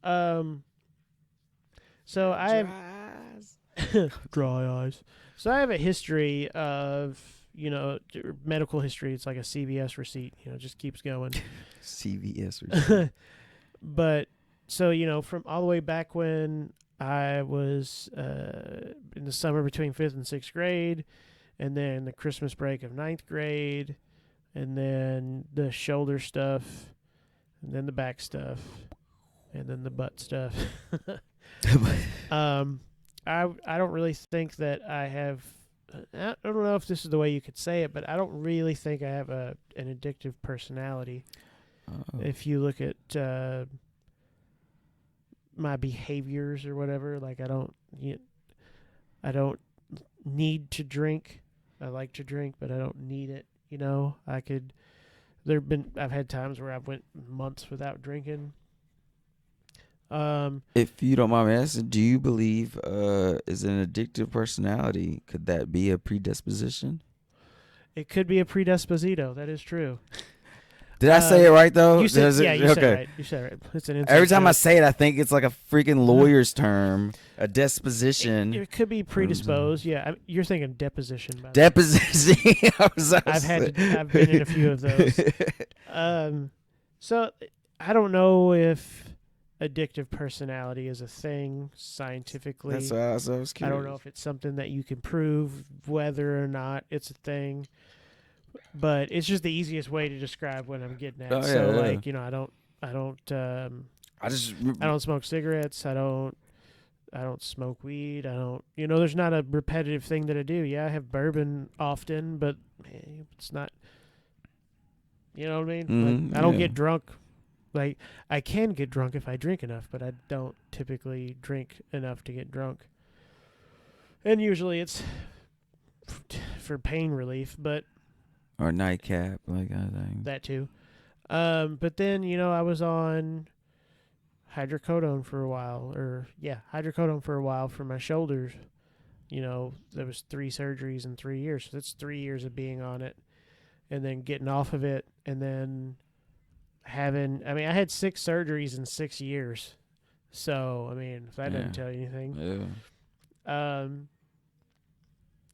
Um, so I have Eyes. dry eyes. So I have a history of medical history. It's like a CVS receipt. It just keeps going. CVS receipt. But so from all the way back when I was in the summer between fifth and sixth grade, and then the Christmas break of ninth grade, and then the shoulder stuff, and then the back stuff, and then the butt stuff. um, I don't really think that I have. I don't know if this is the way you could say it, but I don't really think I have an addictive personality. Oh. If you look at my behaviors or whatever, like I don't need to drink. I like to drink, but I don't need it. I could. I've had times where I've went months without drinking. If you don't mind me asking, do you believe is an addictive personality? Could that be a predisposition? It could be a predisposito. That is true. Did I say it right though? You said, yeah, you said okay. it right. You said it right. It's an Every time I joke. say it, I think it's like a freaking lawyer's term, a disposition. It could be predisposed. Yeah, you're thinking deposition. By Deposition. I've been in a few of those. So I don't know if addictive personality is a thing scientifically. That's why I was curious. I don't know if it's something that you can prove whether or not it's a thing, but it's just the easiest way to describe what I'm getting at. Oh, so yeah, like, yeah. I I don't smoke cigarettes. I don't smoke weed. I don't, there's not a repetitive thing that I do. Yeah, I have bourbon often, but it's not, you know what I mean? Mhm, I don't yeah. get drunk. Like, I can get drunk if I drink enough, but I don't typically drink enough to get drunk. And usually it's for pain relief, but or nightcap, like kind of thing. that too. But then, I was on hydrocodone for a while, hydrocodone for a while for my shoulders. There was 3 surgeries in 3 years. So that's 3 years of being on it and then getting off of it and then I had 6 surgeries in 6 years. So, if that doesn't tell you anything. Yeah.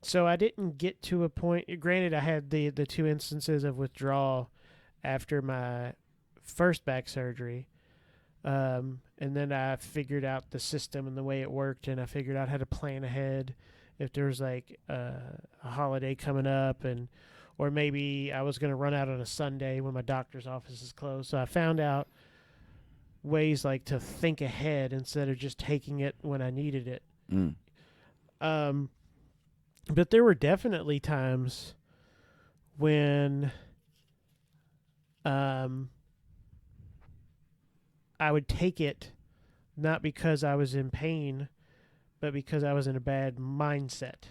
So I didn't get to a point. Granted, I had the 2 instances of withdrawal after my first back surgery. And then I figured out the system and the way it worked, and I figured out how to plan ahead if there was like a holiday coming up, or maybe I was going to run out on a Sunday when my doctor's office is closed. So I found out ways like to think ahead instead of just taking it when I needed it. But there were definitely times when I would take it not because I was in pain, but because I was in a bad mindset.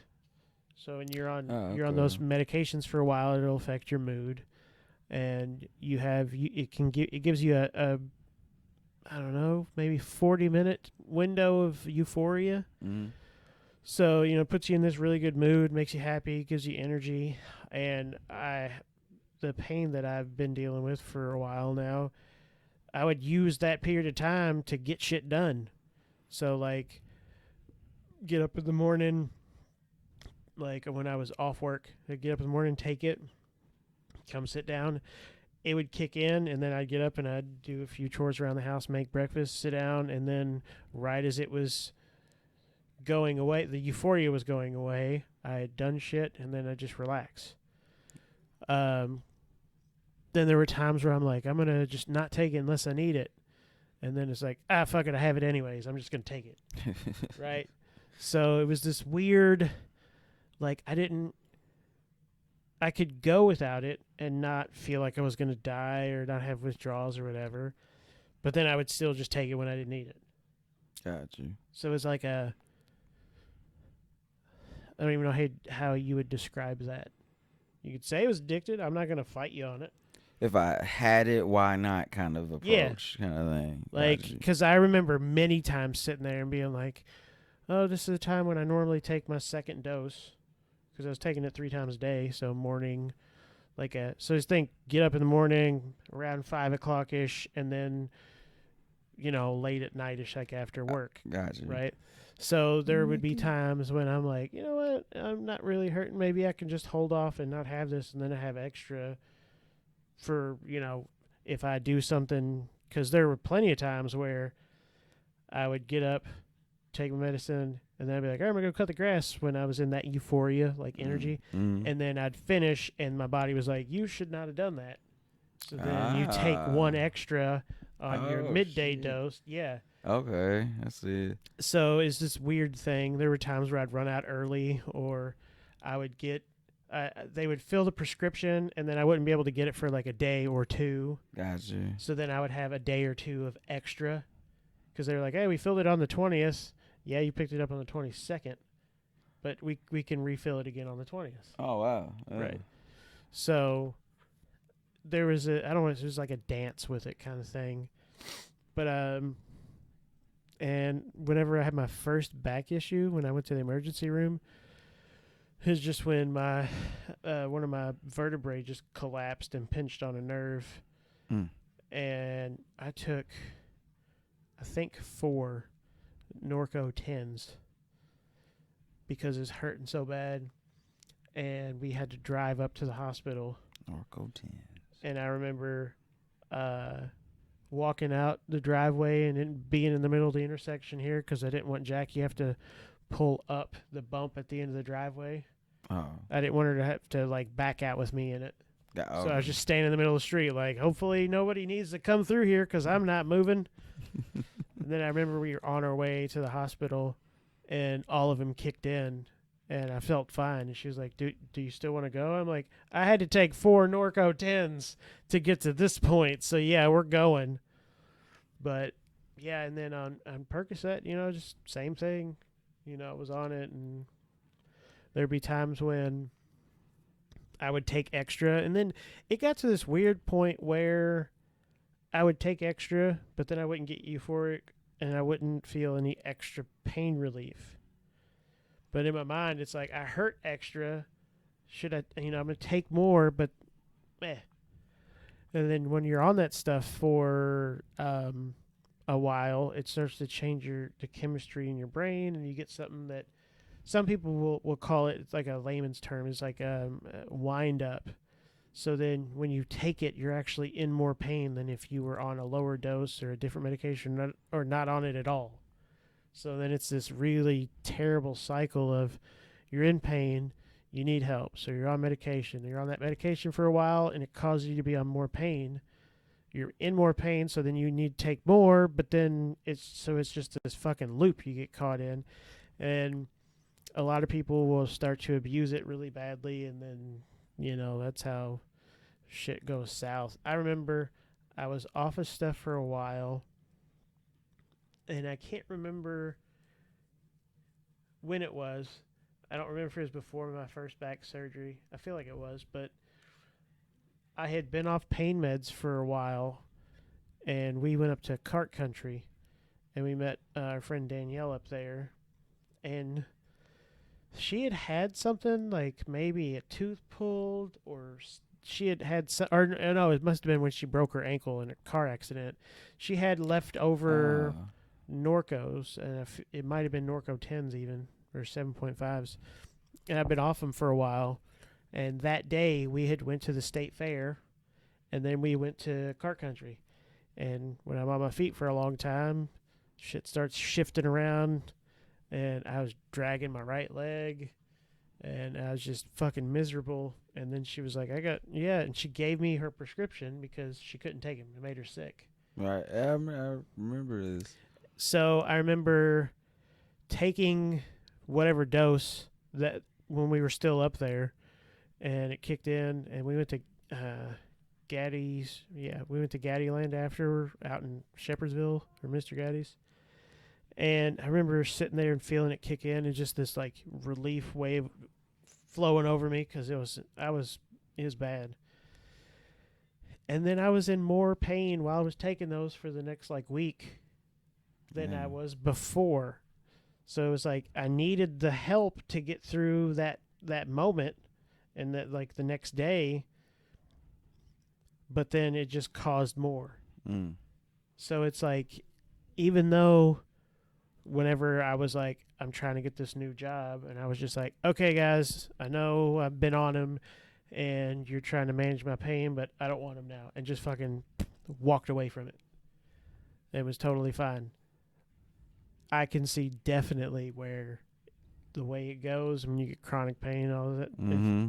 So when you're on those medications for a while, it'll affect your mood, and it gives you a I don't know, maybe 40-minute window of euphoria. Mm. So, it puts you in this really good mood, makes you happy, gives you energy. And the pain that I've been dealing with for a while now, I would use that period of time to get shit done. So, like, get up in the morning, like when I was off work, I'd get up in the morning, take it, come sit down. It would kick in, and then I'd get up and I'd do a few chores around the house, make breakfast, sit down, and then right as it was going away, the euphoria was going away, I had done shit, and then I'd just relax. Then there were times where I'm like, I'm going to just not take it unless I need it. And then it's like, fuck it, I have it anyways. I'm just going to take it. Right? So it was this weird, like, I could go without it and not feel like I was going to die or not have withdrawals or whatever. But then I would still just take it when I didn't need it. Got you. So it's like I don't even know how you would describe that. You could say it was addicted. I'm not going to fight you on it. If I had it, why not kind of approach kind of thing. Like, because I remember many times sitting there and being like, oh, this is the time when I normally take my second dose. Because I was taking it 3 times a day. So morning, so just think, get up in the morning around 5 o'clock-ish and then late at nightish, like after work, Gotcha. right? So there would be times when I'm like, you know what, I'm not really hurting. Maybe I can just hold off and not have this, and then I have extra for if I do something. Because there were plenty of times where I would get up, take my medicine, and then I'd be like, all right, I'm gonna go cut the grass when I was in that euphoria, like energy, and then I'd finish, and my body was like, you should not have done that. So then you take one extra on your midday dose. Yeah. Okay, I see. So it's this weird thing. There were times where I'd run out early, or I would get. They would fill the prescription, and then I wouldn't be able to get it for like a day or two. Gotcha. So then I would have a day or two of extra, because they were like, "Hey, we filled it on the 20th. Yeah, you picked it up on the 22nd, but we can refill it again on the 20th." Oh wow. Right. So there was I don't know, it was like a dance with it kind of thing, but and whenever I had my first back issue, when I went to the emergency room, is just when my one of my vertebrae just collapsed and pinched on a nerve, and I took, I think, 4 Norco 10s because it's hurting so bad, and we had to drive up to the hospital. Norco 10s. And I remember walking out the driveway and it being in the middle of the intersection here, because I didn't want Jackie to have to pull up the bump at the end of the driveway. Oh. I didn't want her to have to like back out with me in it. Oh. So I was just standing in the middle of the street, like, hopefully nobody needs to come through here because I'm not moving. And then I remember we were on our way to the hospital, and all of them kicked in, and I felt fine. And she was like, do you still want to go? I'm like, I had to take 4 Norco 10s to get to this point. So, yeah, we're going. But, yeah, and then on Percocet, just same thing. I was on it, and there'd be times when I would take extra. And then it got to this weird point where I would take extra, but then I wouldn't get euphoric, and I wouldn't feel any extra pain relief. But in my mind, it's like, I hurt extra. Should I, I'm going to take more, but meh. And then when you're on that stuff for a while, it starts to change the chemistry in your brain, and you get something that some people will call it, it's like a layman's term, it's like wind up. So then when you take it, you're actually in more pain than if you were on a lower dose or a different medication or not on it at all. So then it's this really terrible cycle of you're in pain, you need help. So you're on medication. You're on that medication for a while, and it causes you to be on more pain. You're in more pain, so then you need to take more, but then it's just this fucking loop you get caught in. And a lot of people will start to abuse it really badly, and then, that's how shit goes south. I remember I was off of stuff for a while, and I can't remember when it was. I don't remember if it was before my first back surgery. I feel like it was, but I had been off pain meds for a while, and we went up to Cart Country, and we met our friend Danielle up there, and she had something like maybe a tooth pulled, or she had or no, it must have been when she broke her ankle in a car accident. She had leftover Norcos, and it might have been Norco 10s even, or 7.5s. And I've been off them for a while. And that day we had went to the state fair, and then we went to Cart Country. And when I'm on my feet for a long time, shit starts shifting around, and I was dragging my right leg, and I was just fucking miserable. And then she was like, and she gave me her prescription because she couldn't take them. It made her sick. Right. I remember this. So I remember taking whatever dose that when we were still up there, and it kicked in, and we went to Gaddy's. Yeah, we went to Gaddyland after, out in Shepherdsville, or Mr. Gaddy's. And I remember sitting there and feeling it kick in, and just this like relief wave flowing over me, because it was bad. And then I was in more pain while I was taking those for the next like week than I was before. So it was like I needed the help to get through that moment, and that like the next day, but then it just caused more. So it's like even though whenever I was like, I'm trying to get this new job, and I was just like, okay, guys, I know I've been on him, and you're trying to manage my pain, but I don't want him now, and just fucking walked away from it. It was totally fine. I can see definitely where the way it goes when you get chronic pain and all of that. Mm-hmm.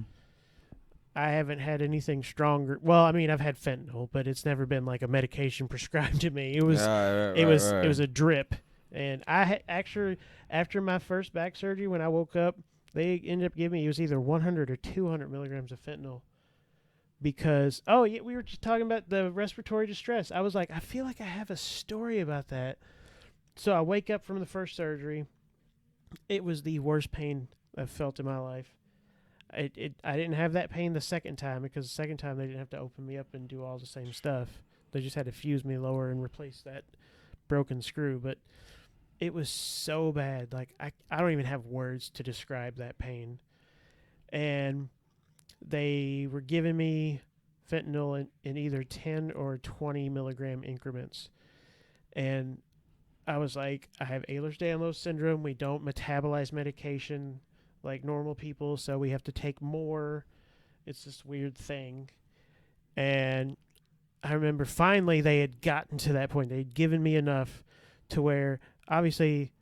I haven't had anything stronger. Well, I mean, I've had fentanyl, but it's never been like a medication prescribed to me. It was it was a drip. And actually, after my first back surgery, when I woke up, they ended up giving me, it was either 100 or 200 milligrams of fentanyl. Because, oh, yeah, we were just talking about the respiratory distress. I was like, I feel like I have a story about that. So I wake up from the first surgery. It was the worst pain I've felt in my life. I didn't have that pain the second time, because the second time they didn't have to open me up and do all the same stuff. They just had to fuse me lower and replace that broken screw. But it was so bad. Like, I don't even have words to describe that pain. And they were giving me fentanyl in either 10 or 20 milligram increments. And I was like, I have Ehlers-Danlos syndrome. We don't metabolize medication like normal people, so we have to take more. It's this weird thing. And I remember finally they had gotten to that point. They'd given me enough to where, obviously,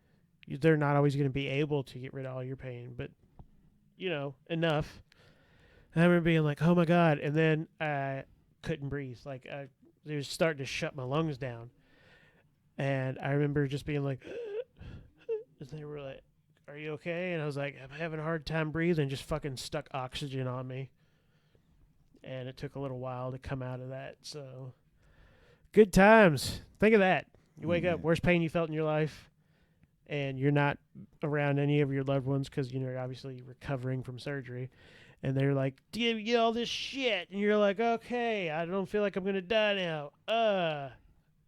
they're not always going to be able to get rid of all your pain, but, enough. And I remember being like, oh my God. And then I couldn't breathe. Like, they was starting to shut my lungs down. And I remember just being like, and they were like, are you okay? And I was like, I'm having a hard time breathing, just fucking stuck oxygen on me. And it took a little while to come out of that. So, good times. Think of that. You wake up, worst pain you felt in your life, and you're not around any of your loved ones because, you're obviously recovering from surgery. And they're like, do you get all this shit? And you're like, okay, I don't feel like I'm going to die now. I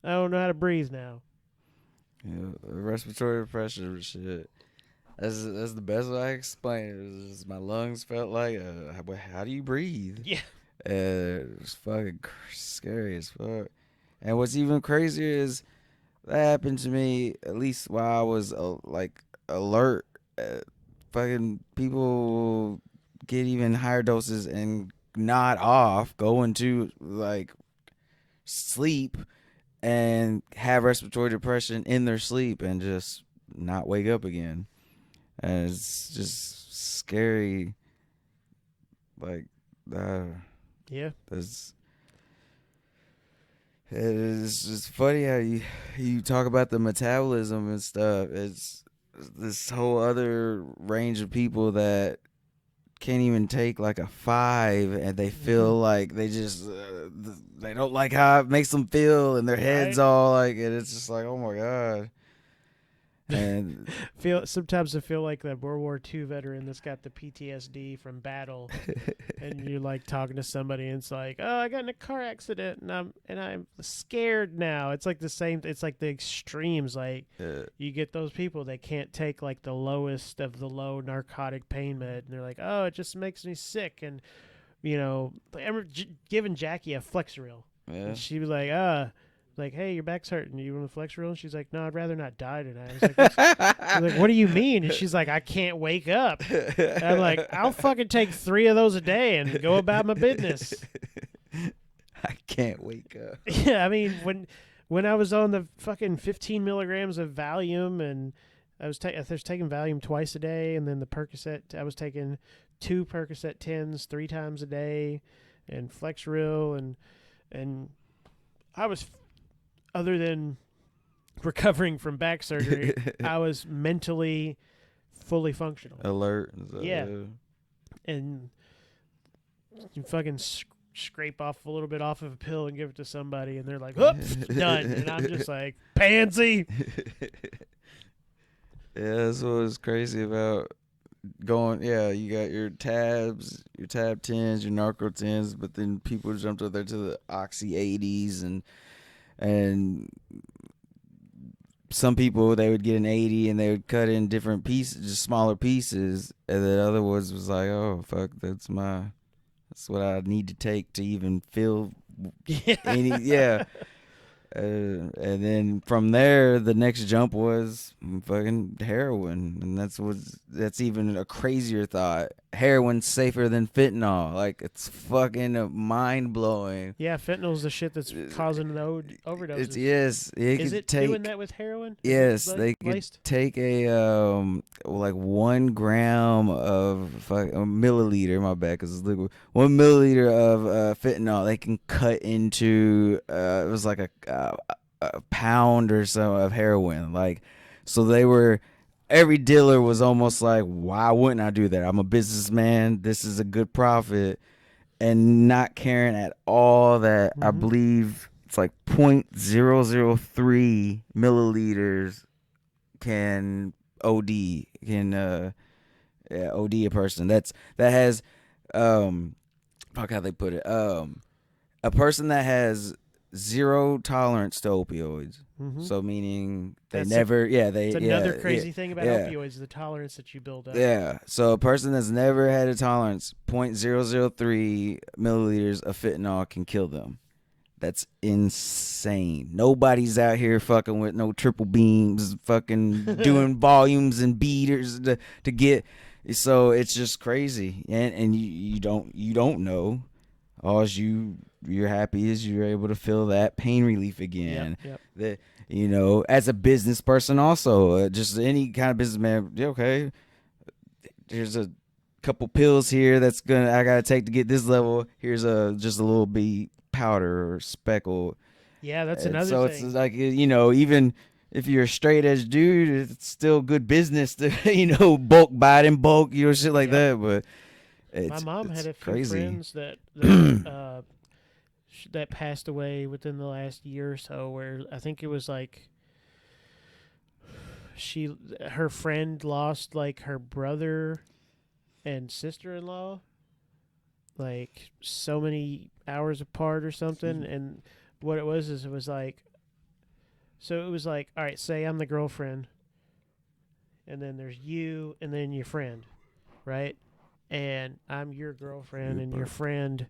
don't know how to breathe now. Yeah, respiratory depression shit. That's the best way I can explain it. It was just my lungs felt like, how do you breathe? Yeah. It was fucking scary as fuck. And what's even crazier is that happened to me at least while I was alert. Fucking people get even higher doses and nod off, go into like sleep and have respiratory depression in their sleep and just not wake up again. And it's just scary. Like, yeah, it's just funny how you talk about the metabolism and stuff. It's this whole other range of people that can't even take like a 5, and they feel like they just they don't like how it makes them feel, and their heads all like, and it's just like, oh my God. And sometimes I feel like that World War II veteran that's got the PTSD from battle, and you're like talking to somebody, and it's like, oh, I got in a car accident, and I'm scared now. It's like the same. It's like the extremes. Like you get those people that can't take like the lowest of the low narcotic pain med, and they're like, oh, it just makes me sick. And I remember giving Jackie a Flexeril, and she was like, hey, your back's hurting. You want a Flexeril? And she's like, no, I'd rather not die tonight. I was like, what do you mean? And she's like, I can't wake up. And I'm like, I'll fucking take 3 of those a day and go about my business. I can't wake up. Yeah, I mean, when I was on the fucking 15 milligrams of Valium, and I was taking Valium twice a day, and then the Percocet, I was taking 2 Percocet 10s 3 times a day, and Flexeril, and I was, other than recovering from back surgery, I was mentally fully functional. Alert. Yeah. And you fucking scrape off a little bit off of a pill and give it to somebody, and they're like, oops, done. And I'm just like, pansy. Yeah, that's what was crazy about going. Yeah, you got your tabs, your tab 10s, your narco 10s, but then people jumped up there to the Oxy 80s, and some people, they would get an 80 and they would cut in different pieces, just smaller pieces, and then other ones was like, oh fuck, that's what I need to take to even feel any. Yeah. And then from there, the next jump was fucking heroin, and that's even a crazier thought. Heroin's safer than fentanyl. Like it's fucking mind blowing. Yeah, fentanyl's the shit that's causing the It's overdoses. yes, it Is could it doing take. that with heroin? Is Yes, it they could laced? take a like 1 gram of a milliliter. My bad, because it's liquid. 1 milliliter of fentanyl. They can cut into it was like a pound or so of heroin. Like, so they were. Every dealer was almost like, why wouldn't I do that? I'm a businessman. This is a good profit, and not caring at all that I Mhm. believe it's like 0.003 milliliters can OD can yeah, OD a person. That has fuck how they put it. A person that has zero tolerance to opioids. Mhm. So meaning they That's never it's another crazy thing about yeah. opioids, the tolerance that you build up. Yeah. So a person that's never had a tolerance, 0.003 milliliters of fentanyl can kill them. That's insane. Nobody's out here fucking with no triple beams, fucking doing volumes and beaters to get. So it's just crazy, and you don't know. All you're happy is you're able to feel that pain relief Yep, again. yep. That as a business person, also just any kind of businessman. Okay, here's a couple pills here that's gonna I gotta take to get this level. Here's just a little bit powder or speckle. Yeah, that's And another so it's thing. like even if you're a straight edge dude, it's still good business to bulk buy it in bulk, shit like Yep. that. But My mom had it's a few crazy. friends that that passed away within the last year or so. Where I think it was like her friend lost like her brother and sister-in-law, like so many hours apart or something. And what it was is it was like, so it was like, all right, say I'm the girlfriend, and then there's you, and then your friend, right? And I'm your girlfriend, and your Super. friend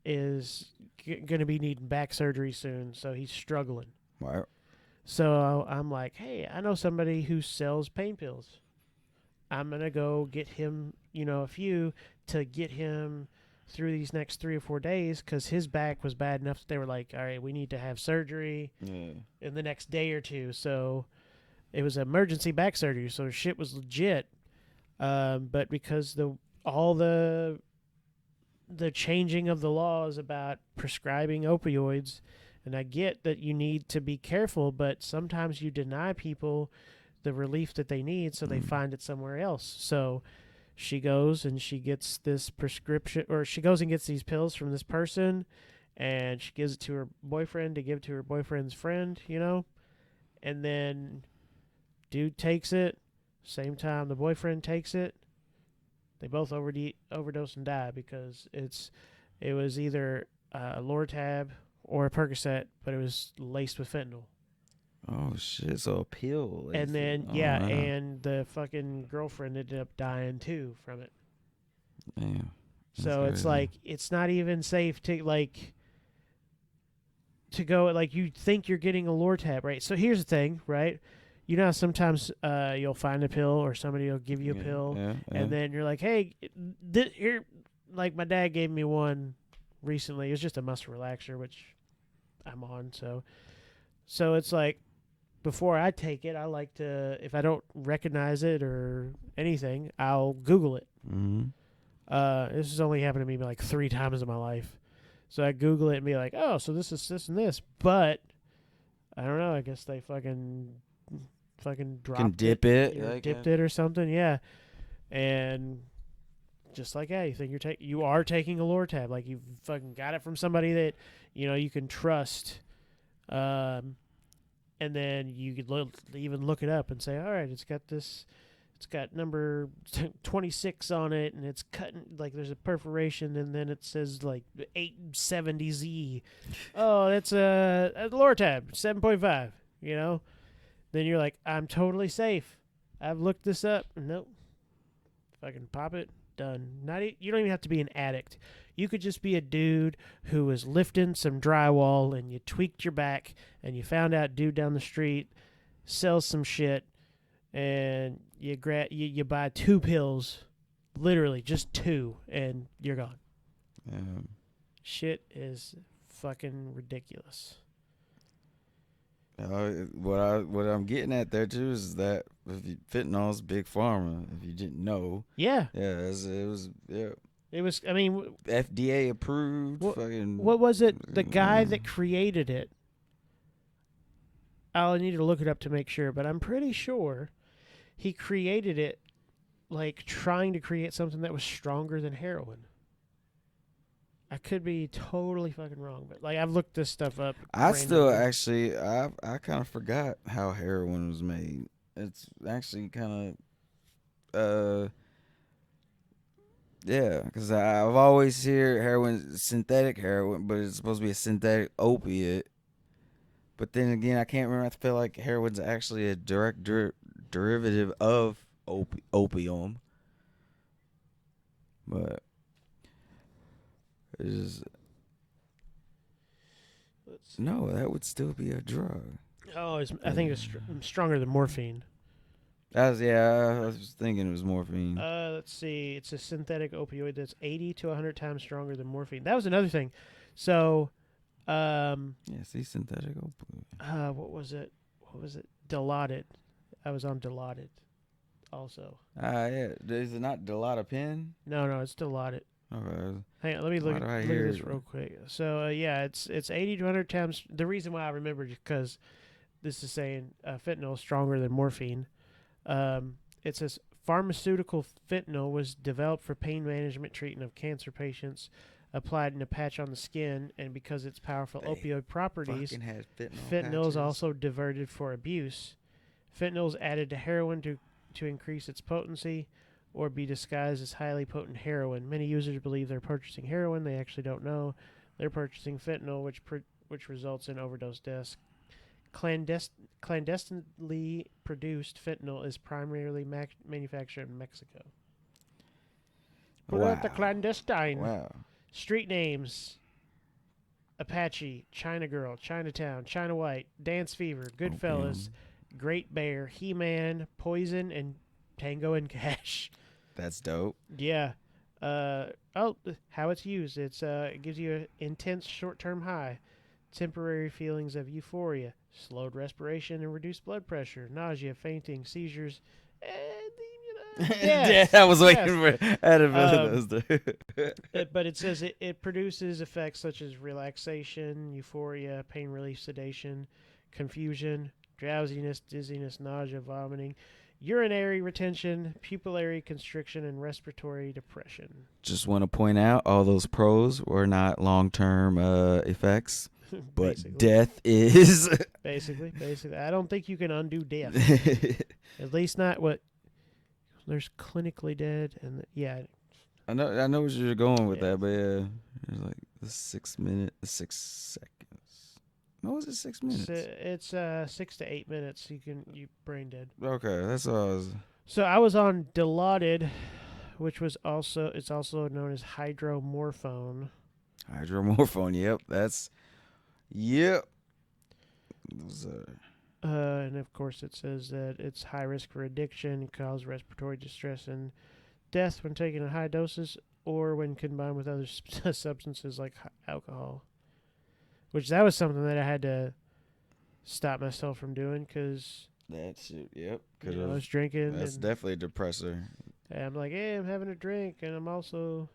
is going to be needing back surgery soon, so he's struggling. Right. So I'm like, hey, I know somebody who sells pain pills. I'm going to go get him, a few to get him through these next 3 or 4 days because his back was bad enough that they were like, all right, we need to have surgery Yeah. in the next day or two. So it was emergency back surgery, so shit was legit. But because all the changing of the laws about prescribing opioids, and I get that you need to be careful, but sometimes you deny people the relief that they need, so they Mm. find it somewhere else. So she goes and she gets this prescription, or she goes and gets these pills from this person, and she gives it to her boyfriend to give to her boyfriend's friend, and then dude takes it. Same time the boyfriend takes it, they both overdose and die because it was either a Lortab or a Percocet, but it was laced with fentanyl. Oh shit! So a pill. And then Oh yeah, wow. and the fucking girlfriend ended up dying too from it. Damn. That's So it's crazy. like it's not even safe to go like you think you're getting a Lortab, right? So here's the thing, right? You know how sometimes you'll find a pill or somebody will give you a Yeah. pill, Yeah. Yeah. and then you're like, hey, here, like my dad gave me one recently. It was just a muscle relaxer, which I'm on. So it's like before I take it, I like to, if I don't recognize it or anything, I'll Google it. Mm-hmm. This has only happened to me like 3 times in my life. So I Google it and be like, oh, so this is this and this. But I don't know. I guess they fucking Can dropped it dip it. or Like dipped it or something. Yeah. And just like, yeah, you think you are taking a Lortab. Like you fucking got it from somebody that, you can trust. And then you could even look it up and say, all right, it's got number 26 on it, and it's cutting like there's a perforation, and then it says like 870Z. Oh, that's a Lortab 7.5. Then you're like, I'm totally safe. I've looked this up. Nope. Fucking pop it. done. You don't even have to be an addict. You could just be a dude who was lifting some drywall and you tweaked your back and you found out dude down the street sells some shit and you buy 2 pills, literally just 2, and you're gone. Shit is fucking ridiculous. What I'm getting at there too is that fentanyl's big pharma. If you didn't know, Yeah, it was it was. I mean, FDA approved. what was it? The guy that created it. I'll need to look it up to make sure, but I'm pretty sure he created it like trying to create something that was stronger than heroin. I could be totally fucking wrong, but like I've looked this stuff up. I still randomly. actually I kind of forgot how heroin was made. It's actually kind of yeah, because I've always heard heroin, synthetic heroin, but it's supposed to be a synthetic opiate. But then again, I can't remember. I feel like heroin's actually a direct derivative of opium. But it's no, that would still be a drug. Oh, I think it's stronger than morphine. I was thinking it was morphine. Let's see. It's a synthetic opioid that's 80 to 100 times stronger than morphine. That was another thing. So, Yeah, see, synthetic opioid. what was it? Dilaudid. I was on Dilaudid also. Yeah. Is it not Dilaudid? No, it's Dilaudid. Okay. Hang on, let me look Why at do I hear this it? real quick. So, yeah, it's 80 to 100 times. The reason why I remembered is because this is saying fentanyl is stronger than morphine. It says pharmaceutical fentanyl was developed for pain management treatment of cancer patients, applied in a patch on the skin, and because its powerful They opioid properties, Fucking had fentanyl is patches. also diverted for abuse. Fentanyl is added to heroin to increase its potency or be disguised as highly potent heroin. Many users believe they're purchasing heroin. They actually don't know. They're purchasing fentanyl, which results in overdose deaths. Clandestinely produced fentanyl is primarily manufactured in Mexico. Put out the clandestine. Wow. Street names: Apache, China Girl, Chinatown, China White, Dance Fever, Goodfellas, Great Bear, He-Man, Poison, and Tango and Cash. That's dope. Yeah. How it's used. It gives you an intense short-term high, temporary feelings of euphoria, slowed respiration and reduced blood pressure, nausea, fainting, seizures, and death. I was waiting Yes. for out of those. But it says it produces effects such as relaxation, euphoria, pain relief, sedation, confusion, drowsiness, dizziness, nausea, vomiting, urinary retention, pupillary constriction, and respiratory depression. Just want to point out all those pros were not long-term effects, but Basically. death is. Basically. I don't think you can undo death. At least not what. There's clinically dead, and I know where you're going with Yeah. that, but yeah, there's like the 6 seconds. No, was it 6 minutes? it's 6 to 8 minutes. You brain dead. Okay, that's all I was. So I was on Dilaudid, which was it's also known as hydromorphone. Hydromorphone. Yep. It was, And of course, it says that it's high risk for addiction, cause respiratory distress and death when taken in high doses or when combined with other substances like alcohol. Which that was something that I had to stop myself from doing because that shit. Yep. I was drinking. That's and definitely a depressor. I'm like, hey, I'm having a drink, and I'm also